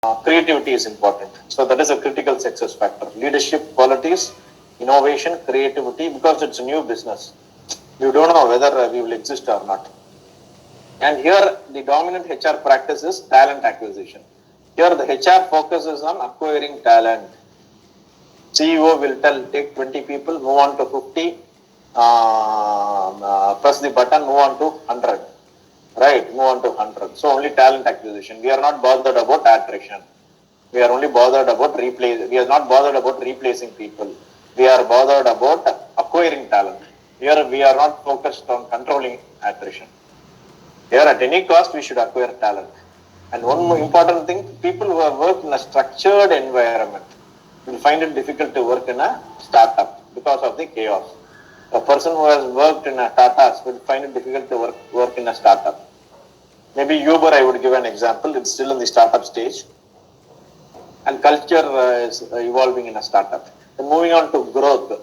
creativity is important. So that is a critical success factor. Leadership qualities, innovation, creativity, because it's a new business. You don't know whether we will exist or not. And here the dominant HR practice is talent acquisition. Here the HR focuses on acquiring talent. CEO will tell, take 20 people, move on to 50, press the button, move on to 100. Right, move on to 100. So only talent acquisition. We are not bothered about attrition. We are only bothered about we are not bothered about replacing people. We are bothered about acquiring talent. Here we are not focused on controlling attrition. Here at any cost we should acquire talent. And one more important thing, people who have worked in a structured environment will find it difficult to work in a startup because of the chaos. A person who has worked in a Tata's will find it difficult to work in a startup. Maybe Uber, I would give an example. It's still in the startup stage. And culture is evolving in a startup. And moving on to growth.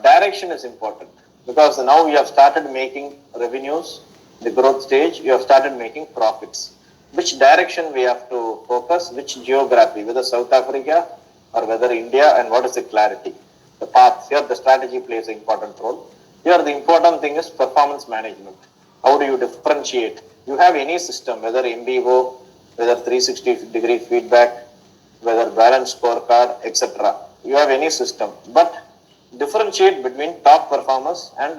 Direction is important. Because now you have started making revenues, the growth stage, you have started making profits. Which direction we have to focus, which geography, whether South Africa or whether India, and what is the clarity? The path, here the strategy plays an important role. Here the important thing is performance management. How do you differentiate? You have any system, whether MBO, whether 360-degree feedback, whether balanced scorecard, etc. You have any system, but differentiate between top performers and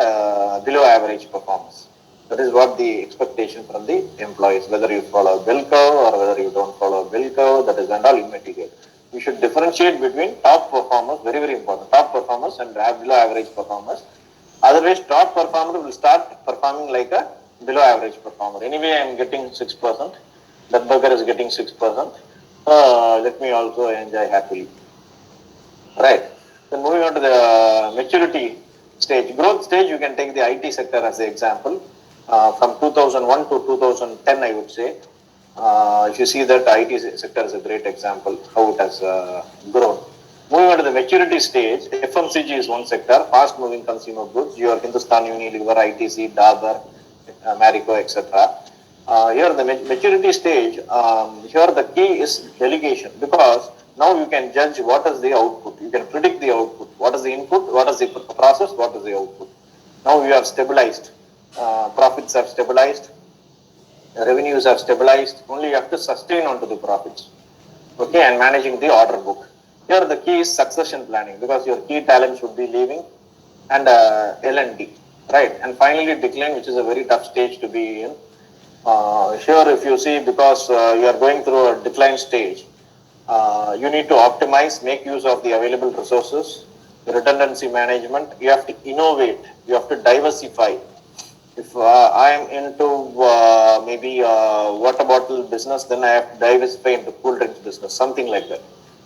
below average performers. That is what the expectation from the employees, whether you follow bell curve or whether you don't follow bell curve, that is and all immaterial. You should differentiate between top performers, very, very important, top performers and below average performers. Otherwise, top performer will start performing like a below average performer. Anyway, I am getting 6%. That burger is getting 6%. Let me also enjoy happily. Right. Then moving on to the maturity stage. Growth stage, you can take the IT sector as the example. From 2001 to 2010, I would say. If you see that IT sector is a great example, how it has grown. Moving on to the maturity stage, FMCG is one sector, fast moving consumer goods, your Hindustan Unilever, ITC, Dabur, Marico, etc. Here the maturity stage, here the key is delegation, because now you can judge what is the output, you can predict the output, what is the input, what is the process, what is the output. Now you have stabilized, profits have stabilized, revenues have stabilized, only you have to sustain onto the profits, okay, and managing the order book. Here the key is succession planning, because your key talent should be leaving, and L&D, right, and finally decline, which is a very tough stage to be in. Here if you see, because you are going through a decline stage, you need to optimize, make use of the available resources, redundancy management, you have to innovate, you have to diversify. If I am into maybe water bottle business, then I have to diversify into cool drinks business, something like that,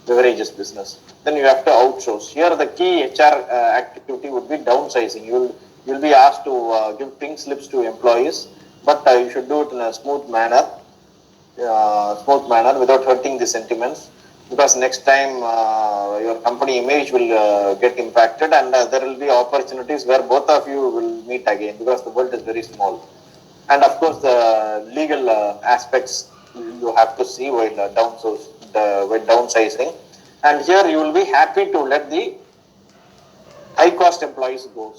beverages business. Then you have to outsource. Here the key HR activity would be downsizing. You'll be asked to give pink slips to employees, but you should do it in a smooth manner without hurting the sentiments, because next time your company image will get impacted, and there will be opportunities where both of you will meet again, because the world is very small. And of course the legal aspects you have to see while downsizing, and here you will be happy to let the high cost employees go.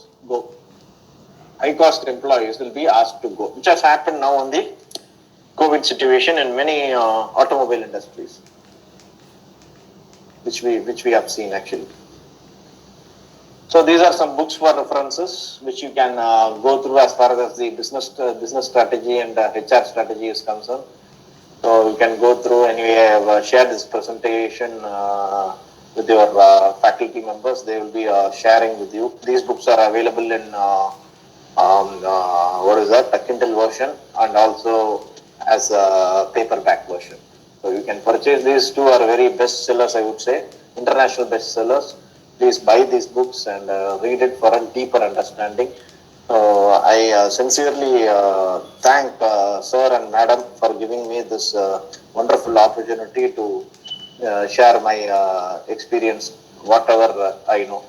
High cost employees will be asked to go, which has happened now on the COVID situation in many automobile industries, which we have seen actually. So these are some books for references which you can go through as far as the business strategy and HR strategy is concerned. So you can go through. Anyway, I have shared this presentation with your faculty members. They will be sharing with you. These books are available in a Kindle version, and also as a paperback version. So you can purchase these. Two are very best sellers, I would say, international best sellers. Please buy these books and read it for a deeper understanding. So I sincerely thank sir and madam for giving me this wonderful opportunity to share my experience, whatever I know.